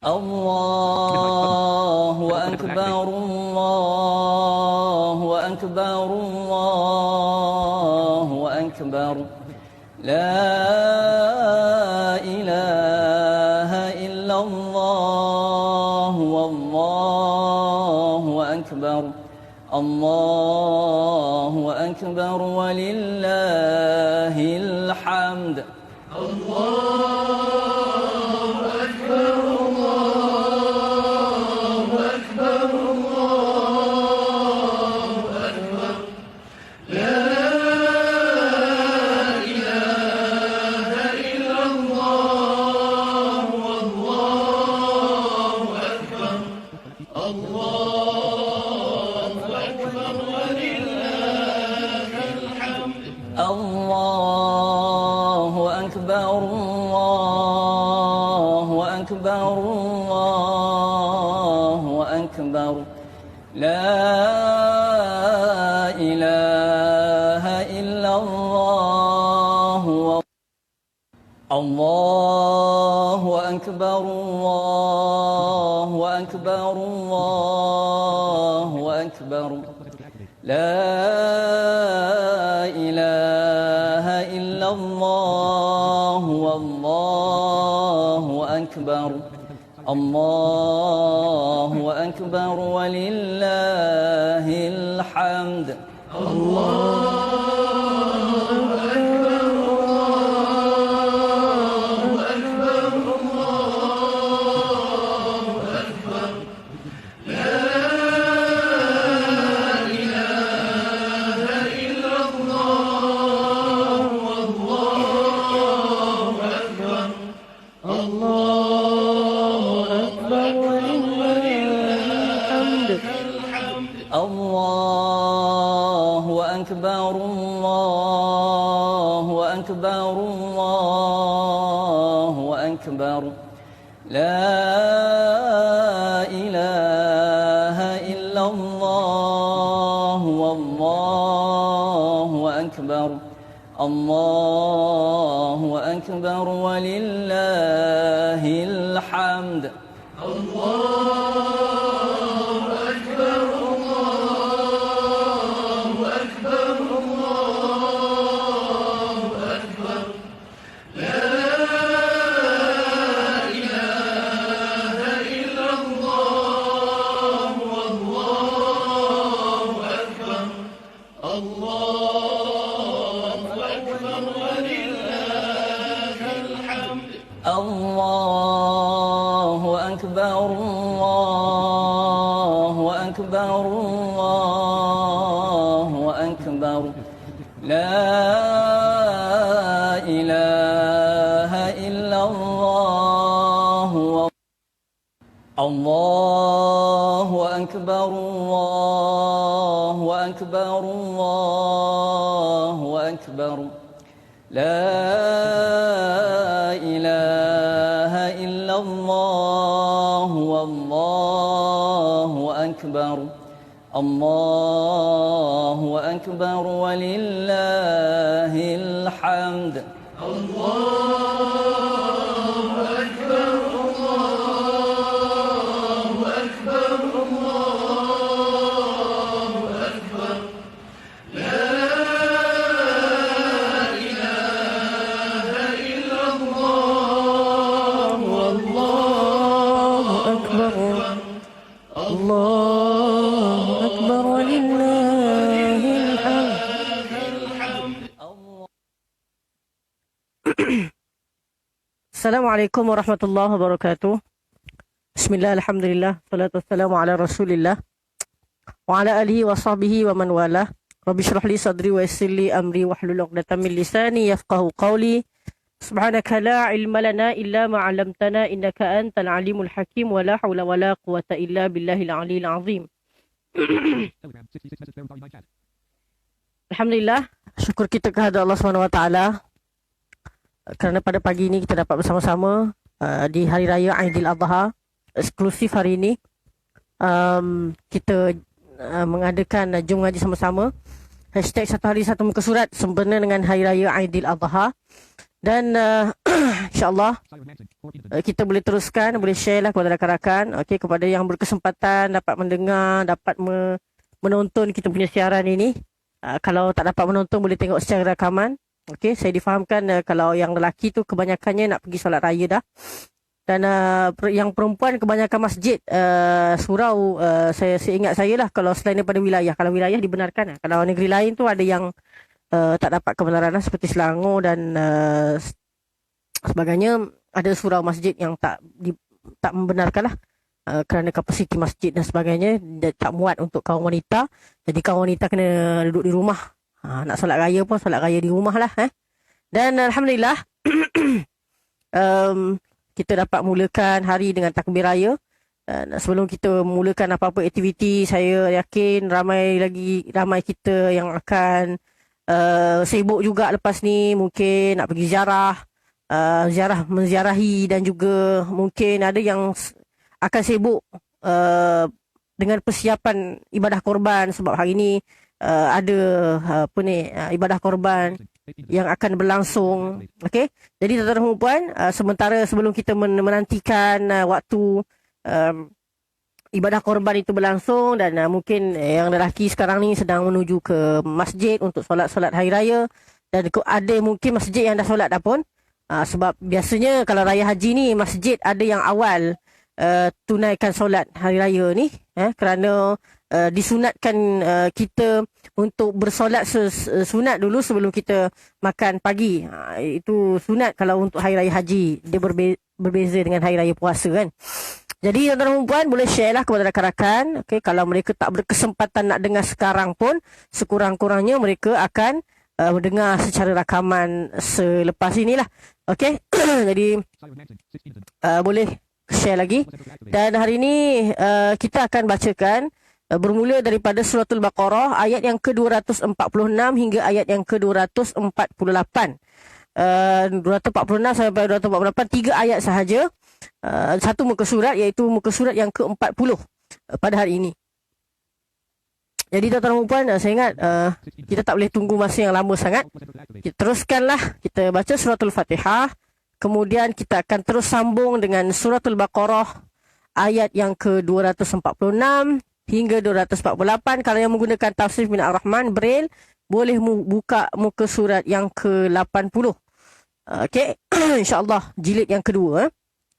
الله أكبر الله أكبر الله أكبر لا إله إلا الله والله أكبر الله أكبر ولله الحمد الله أكبر الله أكبر الله أكبر لا إله إلا الله الله أكبر الله أكبر الله أكبر لا إله إلا الله والله أكبر الله أكبر ولله الحمد الله أكبر الله أكبر الله أكبر لا إله إلا الله والله أكبر الله أكبر ولله الحمد الله أكبر الله أكبر الله أكبر لا إله إلا الله الله أكبر الله أكبر الله أكبر لا إله إلا الله والله أكبر الله أكبر ولله الحمد الله أكبر ولله الحمد. Assalamualaikum warahmatullahi wabarakatuh. Bismillah, alhamdulillah, salatu wassalamu ala rasulillah wa ala alihi wa sahbihi wa man wala. Rabbi syrah li sadri wa yassir li amri wahlul 'uqdatam min lisani yafqahu qawli. Subhanaka la ilma lana illa ma 'allamtana innaka antal alimul hakim wa la haula wa la quwwata illa billahil aliyil azim. Alhamdulillah, syukur kita kepada Allah Subhanahu wa taala kerana pada pagi ini kita dapat bersama-sama di hari raya Aidil Adha. Eksklusif hari ini kita mengadakan jom ngaji sama-sama. Hashtag satu hari satu muka surat sempena dengan hari raya Aidil Adha. Dan insyaAllah kita boleh teruskan, boleh share lah kepada rakan-rakan, okey, kepada yang berkesempatan dapat mendengar, dapat menonton kita punya siaran ini. Kalau tak dapat menonton, boleh tengok secara rakaman. Okey, saya difahamkan kalau yang lelaki tu kebanyakannya nak pergi solat raya dah. Dan yang perempuan kebanyakan masjid, surau, saya ingat saya lah, kalau selain daripada wilayah. Kalau wilayah dibenarkan. Kalau negeri lain tu ada yang tak dapat kebenaran seperti Selangor dan sebagainya, ada surau masjid yang tak membenarkan lah, kerana kapasiti masjid dan sebagainya tak muat untuk kaum wanita. Jadi kaum wanita kena duduk di rumah. Nak solat raya pun solat raya di rumah lah. Dan Alhamdulillah kita dapat mulakan hari dengan takbir raya. Dan sebelum kita mulakan apa-apa aktiviti, saya yakin ramai kita yang akan sibuk juga lepas ni, mungkin nak pergi menziarahi, dan juga mungkin ada yang akan sibuk dengan persiapan ibadah korban, sebab hari ni ada ibadah korban yang akan berlangsung. Okey, jadi tuan-tuan dan puan, sementara sebelum kita menantikan waktu ibadah korban itu berlangsung, dan mungkin yang lelaki sekarang ni sedang menuju ke masjid untuk solat-solat hari raya, dan ada mungkin masjid yang dah solat dah pun, sebab biasanya kalau raya haji ni masjid ada yang awal tunaikan solat hari raya ni, kerana disunatkan kita untuk bersolat sunat dulu sebelum kita makan pagi. Itu sunat kalau untuk hari raya haji. Dia berbeza dengan hari raya puasa kan. Jadi tuan-tuan dan puan, boleh share lah kepada rakan-rakan. Okay, kalau mereka tak berkesempatan nak dengar sekarang pun, sekurang-kurangnya mereka akan mendengar secara rakaman selepas inilah. Okay. Jadi boleh share lagi. Dan hari ini kita akan bacakan bermula daripada Suratul Baqarah ayat yang ke-246 hingga ayat yang ke-248. 246 sampai 248, 3 ayat sahaja. Satu muka surat, iaitu muka surat yang ke-40 pada hari ini. Jadi tuan-tuan dan puan, saya ingat kita tak boleh tunggu masa yang lama sangat. Kita teruskanlah, kita baca Suratul Fatihah. Kemudian kita akan terus sambung dengan Suratul Baqarah ayat yang ke-246 hingga 248. Kalau yang menggunakan tafsir bin Ar-Rahman Braille, boleh buka muka surat yang ke-80. Okey, insya-Allah jilid yang kedua.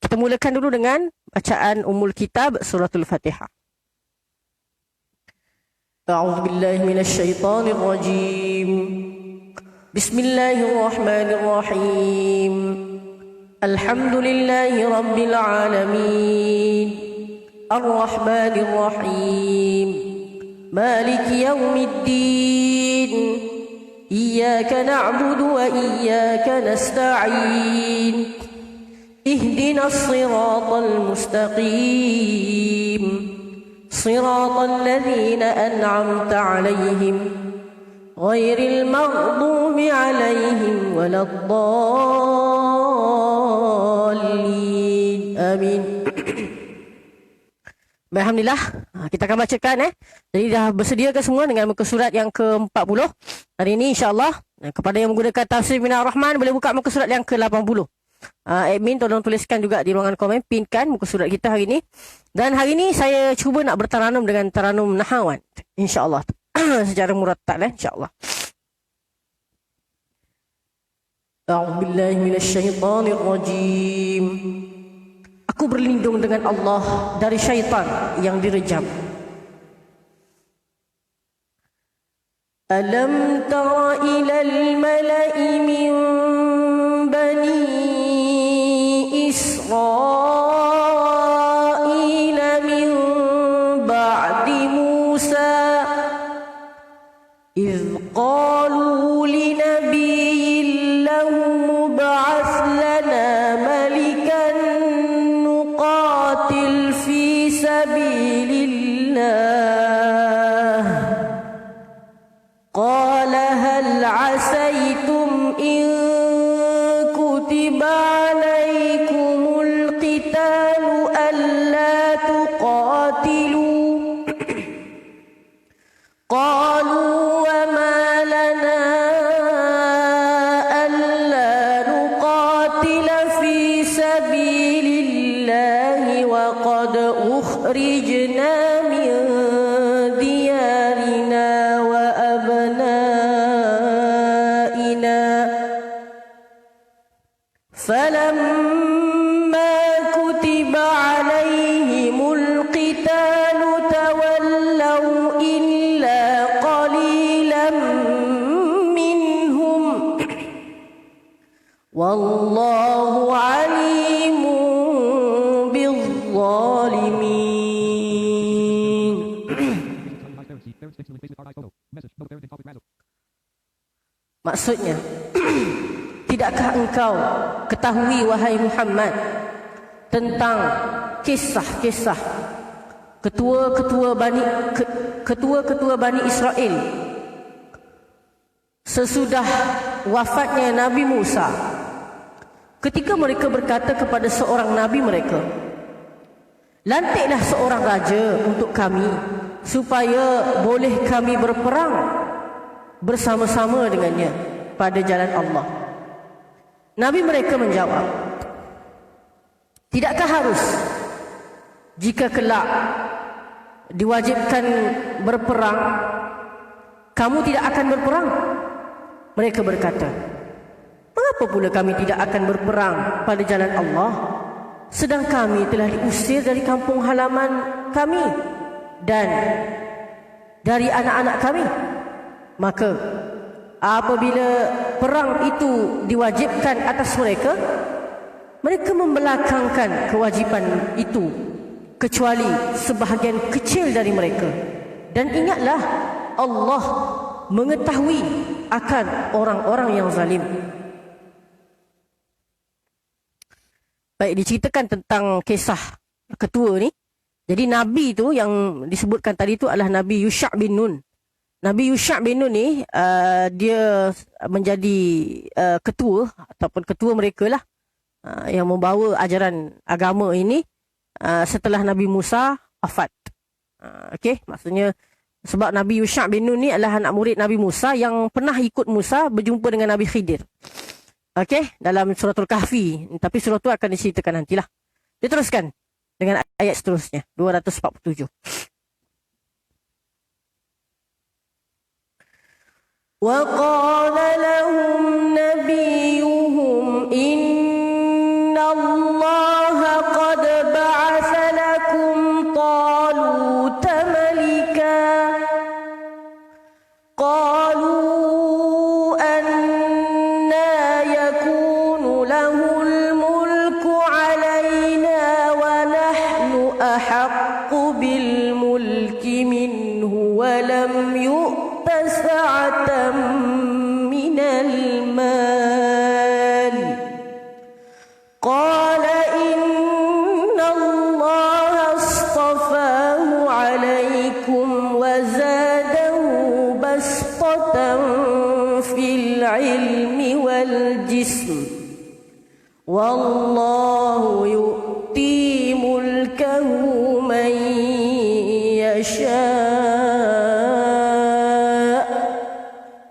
Kita mulakan dulu dengan bacaan Ummul Kitab Suratul Fatihah. A'udzu billahi minasyaitonir rajim. Bismillahirrahmanirrahim. Alhamdulillahi rabbil alamin. Ar-Rahmanir Rahim. Maliki yaumiddin. Iyyaka na'budu wa iyyaka nasta'in. Ihdinas siratal mustaqim. Siratal ladzina an'amta 'alaihim ghairil maghdubi 'alaihim waladdallin. Amin. Alhamdulillah, kita akan bacakan Jadi dah bersedia ke semua dengan muka surat yang ke-40 hari ini insya-Allah. Kepada yang menggunakan tafsir bin Ar-Rahman, boleh buka muka surat yang ke-80. Admin tolong tuliskan juga di ruangan komen, pinkan muka surat kita hari ini. Dan hari ini saya cuba nak bertaranum dengan taranum nahawan insya-Allah. Secara murattal insya-Allah. A'udzubillahi minasyaitonir rajim. Aku berlindung dengan Allah dari syaitan yang direjam. Alam tara ilal mala'i min bani Israil min ba'di Musa iz qalu li nabiyyin lahum mub'ath lana malikan nuqatil fi sabilillah. Qala hal asaytum in kutiba alaikumul qitalu alla tuqatilu. Qalu wa ma lana alla أخرجنا من ديارنا وأبنائنا فلما كتب عليهم القتال تولوا إلا قليلا منهم والله عليم بالظالمين. Maksudnya, tidakkah engkau ketahui wahai Muhammad tentang kisah-kisah ketua-ketua Bani Israel sesudah wafatnya Nabi Musa, ketika mereka berkata kepada seorang nabi mereka, lantiklah seorang raja untuk kami supaya boleh kami berperang bersama-sama dengannya pada jalan Allah. Nabi mereka menjawab, tidakkah harus jika kelak diwajibkan berperang, kamu tidak akan berperang? Mereka berkata, mengapa pula kami tidak akan berperang pada jalan Allah, sedang kami telah diusir dari kampung halaman kami dan dari anak-anak kami? Maka apabila perang itu diwajibkan atas mereka, mereka membelakangkan kewajipan itu kecuali sebahagian kecil dari mereka. Dan ingatlah, Allah mengetahui akan orang-orang yang zalim. Baik, diceritakan tentang kisah ketua ni. Jadi Nabi tu yang disebutkan tadi tu adalah Nabi Yusha' bin Nun. Nabi Yusha' bin Nun ni dia menjadi ketua ataupun ketua mereka lah yang membawa ajaran agama ini setelah Nabi Musa wafat. Okey, maksudnya sebab Nabi Yusha' bin Nun ni adalah anak murid Nabi Musa yang pernah ikut Musa berjumpa dengan Nabi Khidir. Okey, dalam suratul Kahfi. Tapi surah tu akan diceritakan nantilah. Dia teruskan dengan ayat seterusnya, 247. وَقَالَ لَهُمْ نَبِيُّهُمْ إِنَّ اللَّهَ قَدْ بَعَثَ لَكُمْ طَالُوتَ مَلِكًا قَالُوا أَنَّى يَكُونُ لَهُ الْمُلْكُ عَلَيْنَا وَنَحْنُ أَحَقُّ بِالْمُلْكِ مِنْهُ وَلَمْ يُؤْتَ سعة من المال قال إن الله اصطفاه عليكم وزاده بسطة في العلم والجسم والله يؤتي ملكه من يشاء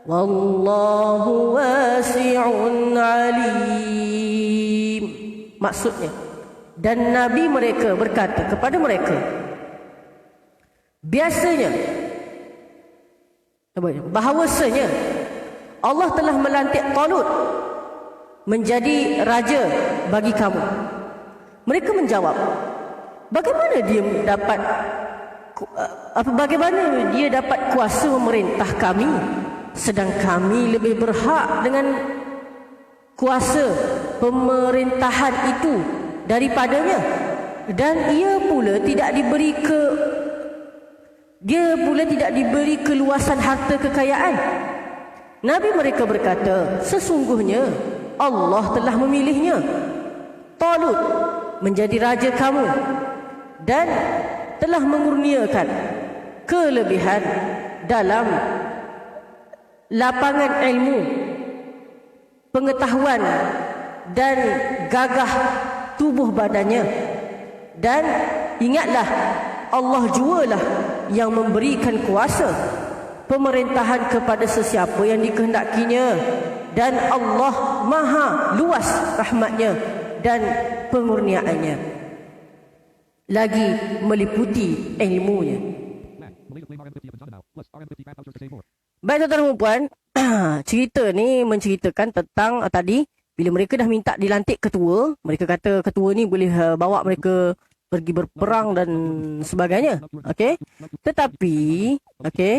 Wallahu wasi'un alim. Maksudnya, dan Nabi mereka berkata kepada mereka, bahawasanya Allah telah melantik Talut menjadi raja bagi kamu. Mereka menjawab, bagaimana dia dapat kuasa memerintah kami, sedang kami lebih berhak dengan kuasa pemerintahan itu daripadanya, dan dia pula tidak diberi keluasan harta kekayaan. Nabi mereka berkata, sesungguhnya Allah telah memilihnya, Talut, menjadi raja kamu, dan telah mengurniakan kelebihan dalam lapangan ilmu, pengetahuan dan gagah tubuh badannya. Dan ingatlah, Allah jualah yang memberikan kuasa pemerintahan kepada sesiapa yang dikehendakinya, dan Allah maha luas rahmatnya dan pengurniaannya. lagi meliputi ilmunya. Baik tuan-tuan dan puan, cerita ni menceritakan tentang tadi bila mereka dah minta dilantik ketua, mereka kata ketua ni boleh bawa mereka pergi berperang dan sebagainya. Okey. Tetapi okey.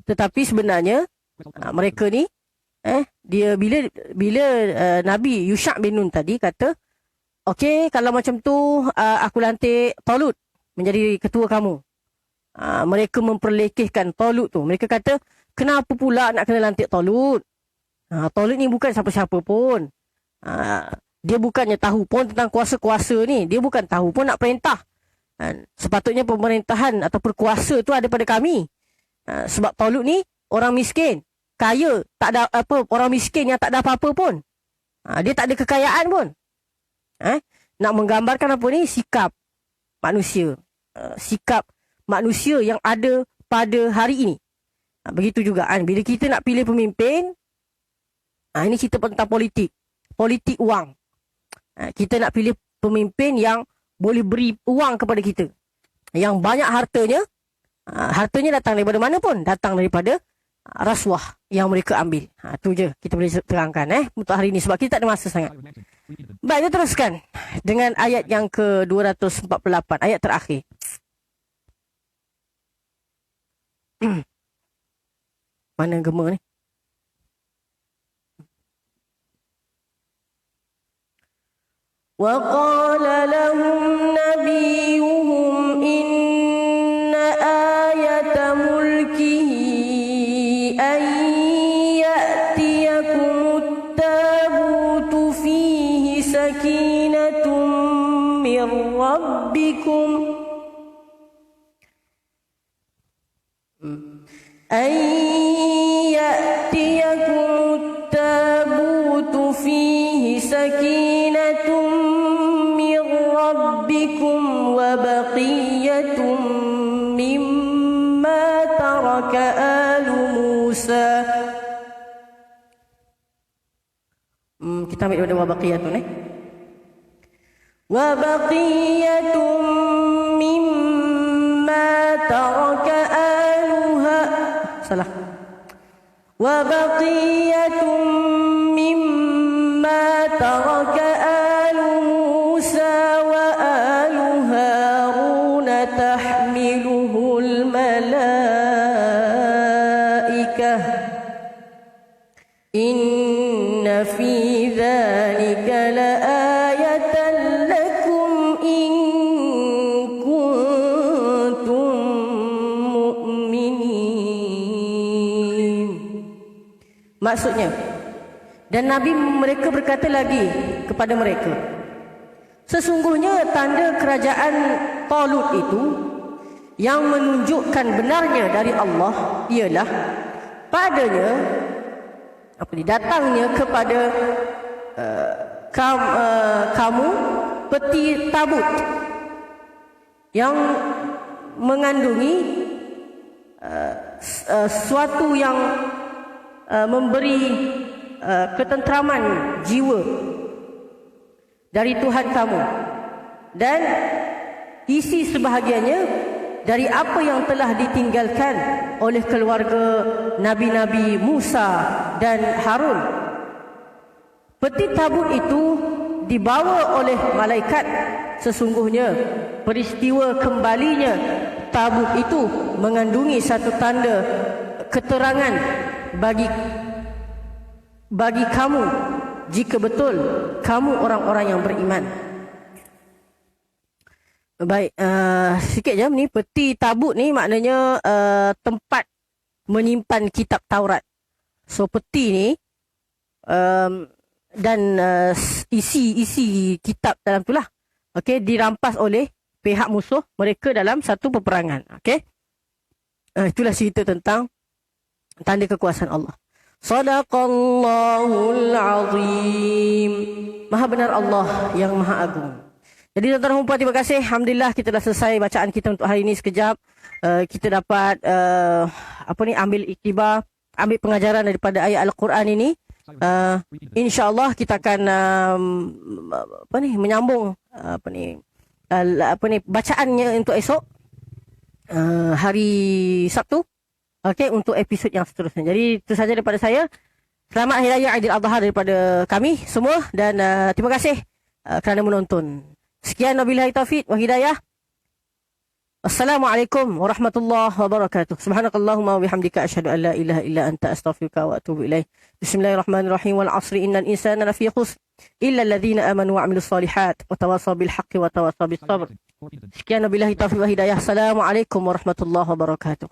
Tetapi sebenarnya mereka ni dia bila Nabi Yusha' bin Nun tadi kata, okey, kalau macam tu aku lantik Talut menjadi ketua kamu. Mereka memperlekehkan Talut tu. Mereka kata, kenapa pula nak kena lantik Talut? Talut ni bukan siapa-siapa pun. Dia bukannya tahu pun tentang kuasa-kuasa ni. Dia bukan tahu pun nak perintah. Sepatutnya pemerintahan atau perkuasa tu ada pada kami. Sebab Talut ni orang miskin, kaya, tak ada apa, orang miskin yang tak ada apa-apa pun. Dia tak ada kekayaan pun. Nak menggambarkan apa ni? Sikap manusia. Sikap manusia yang ada pada hari ini. Begitu juga kan, bila kita nak pilih pemimpin, ini cerita tentang politik. Politik wang. Kita nak pilih pemimpin yang boleh beri wang kepada kita. Yang banyak hartanya. Hartanya datang daripada mana pun. Datang daripada rasuah yang mereka ambil. Itu je kita boleh terangkan untuk hari ini. Sebab kita tak ada masa sangat. Baik, kita teruskan dengan ayat yang ke-248. Ayat terakhir. Mana gema ni? وَقَالَ لَهُمْ نَبِيُّهُمْ إِنَّ آيَةَ مُلْكِهِ أَنْ يَأْتِيَكُمُ التَّابُوتُ فِيهِ سَكِينَةٌ مِّنْ رَبِّكُمْ أَنْ يَأْتِيَكُمُ التَّابُوتُ فِيهِ سَكِينَةٌ مِّنْ رَبِّكُمْ وَبَقِيَّةٌ مِّمَّا تَرَكَ آلُ مُوسَى. Kita ambil daripada wabaqiyatun وَبَقِيَّةٌ مِّمَّا تَرَكَ آلُهَا salah. وَبَقِيَّةٌ مِّمَّا تَرَكَ آلُ مُوسَى وَآلُ هَارُونَ تَحْمِلُهُ الْمَلَائِكَةُ إِنَّ فِي ذَلِكَ لَآيَةً لَكُمْ إِن كُنتُم مُّؤْمِنِينَ. Maksudnya, dan Nabi mereka berkata lagi kepada mereka, sesungguhnya tanda kerajaan Talut itu yang menunjukkan benarnya dari Allah ialah padanya datangnya kepada kamu peti tabut yang mengandungi sesuatu yang memberi ketenteraman jiwa dari Tuhan kamu, dan isi sebahagiannya dari apa yang telah ditinggalkan oleh keluarga Nabi-Nabi Musa dan Harun. Peti tabut itu dibawa oleh malaikat. Sesungguhnya peristiwa kembalinya tabut itu mengandungi satu tanda keterangan bagi kamu, jika betul kamu orang-orang yang beriman. Baik, sikit je ni. Peti tabut ni maknanya tempat menyimpan kitab Taurat. So peti ni dan isi kitab dalam tu lah, okay, dirampas oleh pihak musuh mereka dalam satu peperangan. Okay, itulah cerita tentang tanda kekuasaan Allah. Sadaqallahul azim. Maha benar Allah yang maha agung. Jadi tuan-tuan dan puan, terima kasih. Alhamdulillah kita dah selesai bacaan kita untuk hari ini sekejap. Kita dapat ambil iktibar, ambil pengajaran daripada ayat Al-Quran ini. InsyaAllah kita akan menyambung bacaannya untuk esok hari Sabtu. Okey, untuk episod yang seterusnya. Jadi itu saja daripada saya. Selamat Hari Raya Aidiladha daripada kami semua dan terima kasih kerana menonton. Sekian, wabillahi taufiq wa hidayah. Assalamualaikum warahmatullahi wabarakatuh. Subhanakallahumma wa bihamdika asyhadu an la ilaha illa anta astaghfiruka wa atubu ilaik. Bismillahirrahmanirrahim. Wal 'asri innal insana lafi khusr illa alladhina amanu wa 'amilus solihat wa tawassaw bil haqqi wa tawassaw bis sabr. Sekian, wabillahi taufiq wa hidayah. Assalamualaikum warahmatullahi wabarakatuh.